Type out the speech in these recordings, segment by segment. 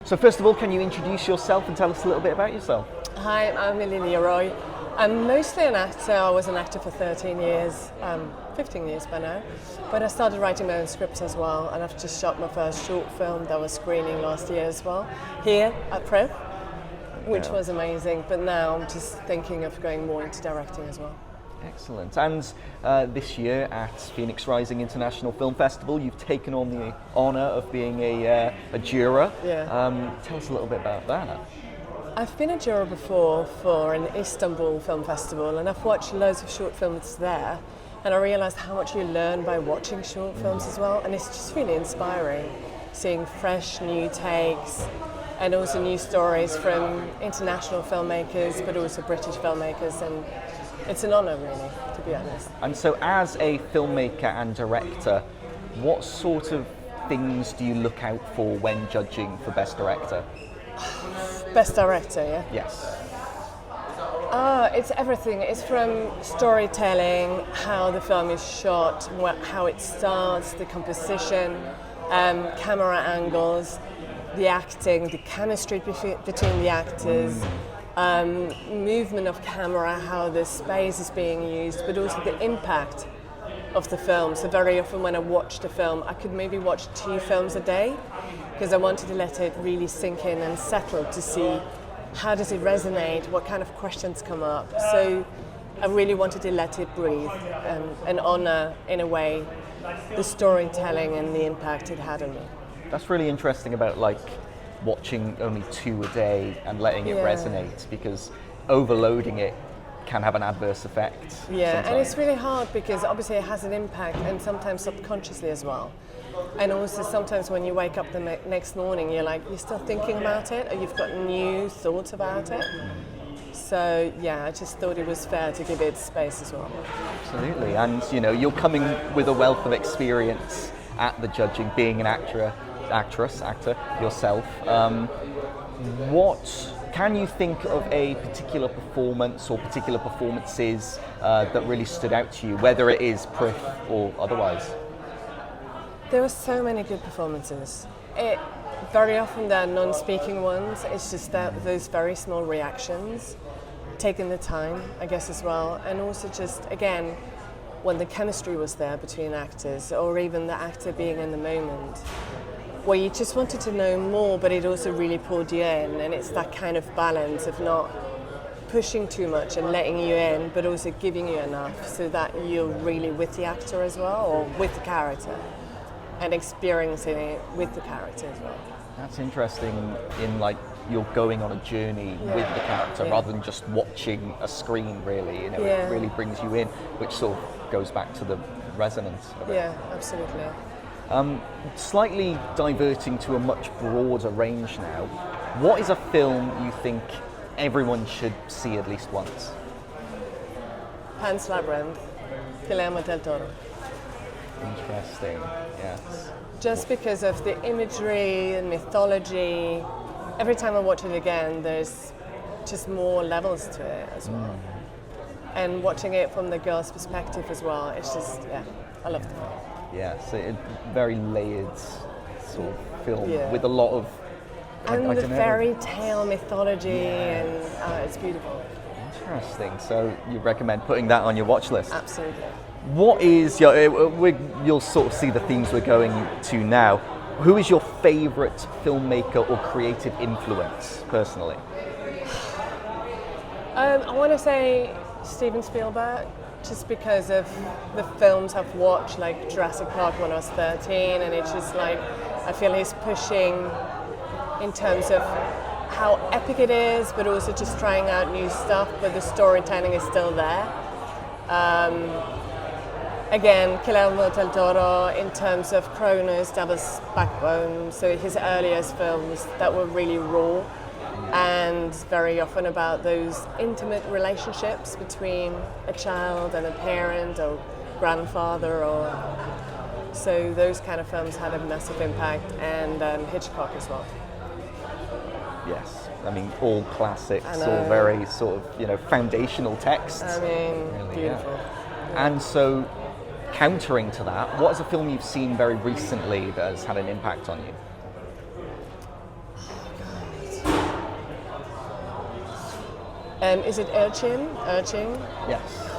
So first of all, can you introduce yourself and tell us a little bit about yourself? Hi, I'm Amelie Leroy. I'm mostly an actor. I was an actor for 13 years, 15 years by now. But I started writing my own scripts as well, and I've just shot my first short film that was screening last year as well, here at PRIFF, which was amazing. But now I'm just thinking of going more into directing as well. Excellent. And this year at Phoenix Rising International Film Festival, you've taken on the honour of being a juror. Yeah. Tell us a little bit about that. I've been a juror before for an Istanbul film festival, and I've watched loads of short films there, and I realised how much you learn by watching short films as well, and it's just really inspiring, seeing fresh new takes and also new stories from international filmmakers, but also British filmmakers, and it's an honour, really, to be honest. And so as a filmmaker and director, what sort of things do you look out for when judging for Best Director? Best Director, yeah? Yes. It's everything. It's from storytelling, how the film is shot, how it starts, the composition, camera angles, the acting, the chemistry between the actors, movement of camera, how the space is being used, but also the impact of the film. So very often when I watched a film, I could maybe watch 2 films a day because I wanted to let it really sink in and settle to see how does it resonate, what kind of questions come up. So I really wanted to let it breathe and honour, in a way, the storytelling and the impact it had on me. That's really interesting about watching only 2 a day and letting it resonate, because overloading it can have an adverse effect. Yeah, sometimes. And it's really hard because obviously it has an impact, and sometimes subconsciously as well. And also sometimes when you wake up the next morning, you're still thinking about it, or you've got new thoughts about it. So yeah, I just thought it was fair to give it space as well. Absolutely, and you're coming with a wealth of experience at the judging, being an actor yourself. What can you think of a particular performance or particular performances that really stood out to you, whether it is PRIFF or otherwise? There were so many good performances. Very often they're non-speaking ones. It's just those very small reactions, taking the time, I guess, as well, and also just, again, when the chemistry was there between actors, or even the actor being in the moment, where you just wanted to know more, but it also really pulled you in, and it's that kind of balance of not pushing too much and letting you in, but also giving you enough so that you're really with the actor as well, or with the character, and experiencing it with the character as well. That's interesting, you're going on a journey with the character rather than just watching a screen, really. It really brings you in, which sort of goes back to the resonance of it. Yeah, absolutely. Slightly diverting to a much broader range now, what is a film you think everyone should see at least once? Pan's Labyrinth, Guillermo del Toro. Interesting, yes. Just because of the imagery and mythology, every time I watch it again, there's just more levels to it as well. And watching it from the girl's perspective as well, it's just, I love the film. Yes, a very layered sort of film with a lot of... And the fairy tale mythology, and it's beautiful. Interesting, so you recommend putting that on your watch list? Absolutely. What is you'll sort of see the themes we're going to now. Who is your favourite filmmaker or creative influence, personally? I want to say Steven Spielberg, just because of the films I've watched, like Jurassic Park when I was 13, and it's just I feel he's pushing in terms of how epic it is, but also just trying out new stuff, but the storytelling is still there. Again, Guillermo del Toro, in terms of Kronos, Devil's Backbone, so his earliest films that were really raw and very often about those intimate relationships between a child and a parent or grandfather, so those kind of films had a massive impact, and Hitchcock as well. Yes, I mean, all classics, all very sort of, foundational texts. I mean, really, beautiful. Yeah. And so, countering to that, what is a film you've seen very recently that has had an impact on you? Oh Is it Urchin? Yes.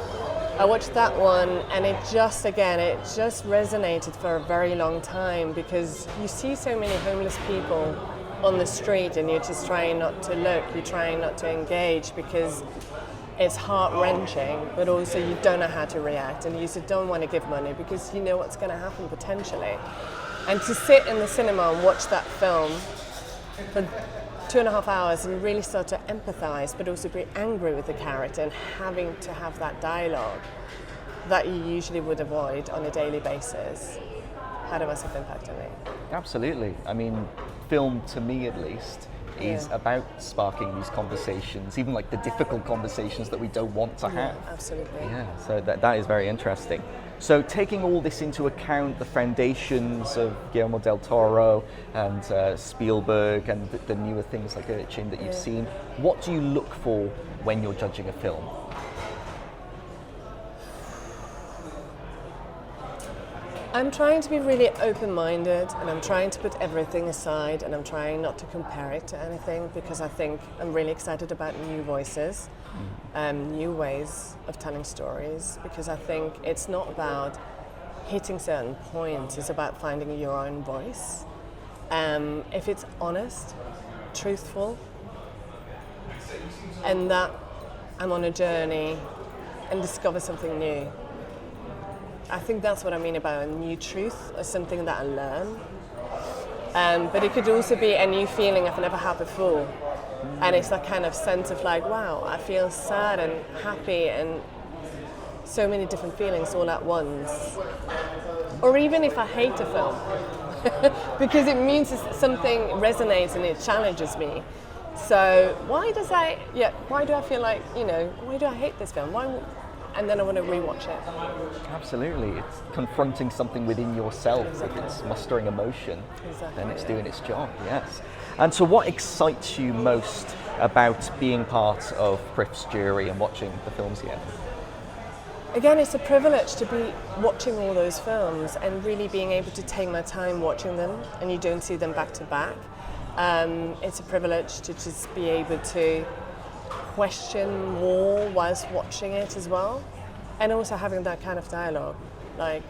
I watched that one, and it just resonated for a very long time, because you see so many homeless people on the street and you're just trying not to look, you're trying not to engage, because it's heart-wrenching, but also you don't know how to react, and you just don't want to give money because you know what's going to happen potentially. And to sit in the cinema and watch that film for 2.5 hours and really start to empathize, but also be angry with the character and having to have that dialogue that you usually would avoid on a daily basis, had a massive impact on me. Absolutely. I mean, film, to me at least, is about sparking these conversations, even like the difficult conversations that we don't want to have. Absolutely. Yeah, so that is very interesting. So taking all this into account, the foundations of Guillermo del Toro and Spielberg and the newer things like Urchin that you've seen, what do you look for when you're judging a film? I'm trying to be really open-minded, and I'm trying to put everything aside, and I'm trying not to compare it to anything, because I think I'm really excited about new voices, new ways of telling stories, because I think it's not about hitting certain points, it's about finding your own voice. If it's honest, truthful, and that I'm on a journey and discover something new. I think that's what I mean about a new truth, or something that I learn. But it could also be a new feeling I've never had before. And it's that kind of sense of like, wow, I feel sad and happy and so many different feelings all at once. Or even if I hate a film, because it means something resonates and it challenges me. So why do I feel like, why do I hate this film? And then I want to rewatch it. Absolutely, it's confronting something within yourself. Exactly. If it's mustering emotion, then it's doing its job, yes. And so what excites you most about being part of PRIFF's jury and watching the films here? Again, it's a privilege to be watching all those films and really being able to take my time watching them, and you don't see them back to back. It's a privilege to just be able to question more whilst watching it as well, and also having that kind of dialogue, like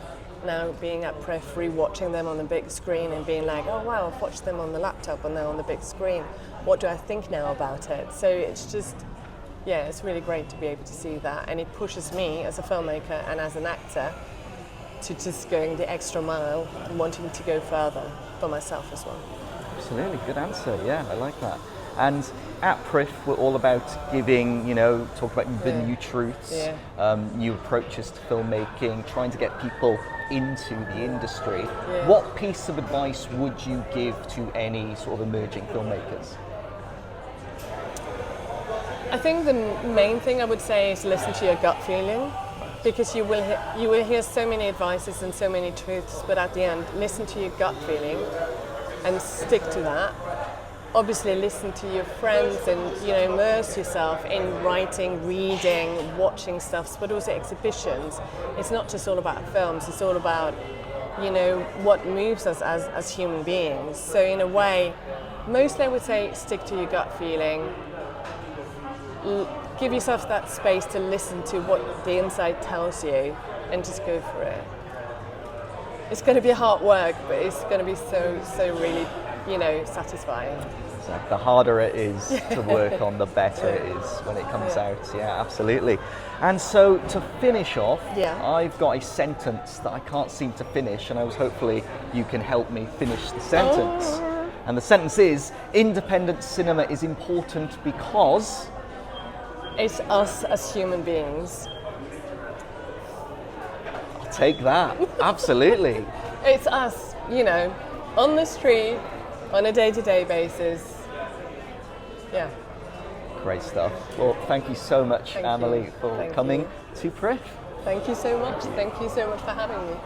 now being at PRIFF, rewatching them on the big screen and being like, oh wow, I've watched them on the laptop and now on the big screen, what do I think now about it? So it's just, it's really great to be able to see that, and it pushes me as a filmmaker and as an actor to just going the extra mile and wanting to go further for myself as well. Absolutely, good answer, I like that. And at PRIFF, we're all about giving, talk about the new truths, new approaches to filmmaking, trying to get people into the industry. What piece of advice would you give to any sort of emerging filmmakers? I think the main thing I would say is listen to your gut feeling, because you will hear so many advices and so many truths, but at the end, listen to your gut feeling and stick to that. Obviously listen to your friends and immerse yourself in writing, reading, watching stuff, but also exhibitions. It's not just all about films, it's all about what moves us as human beings. So in a way, mostly I would say stick to your gut feeling. Give yourself that space to listen to what the inside tells you and just go for it. It's going to be hard work, but it's going to be so really satisfying. So the harder it is to work on, the better it is when it comes out. Yeah, absolutely. And so to finish off, I've got a sentence that I can't seem to finish, and hopefully you can help me finish the sentence. And the sentence is, independent cinema is important because... It's us as human beings. I'll take that, absolutely. It's us, on the street, on a day-to-day basis. Yeah. Great stuff. Well, thank you so much, Amelie, for coming to PRIFF. Thank you so much. Thank you so much for having me.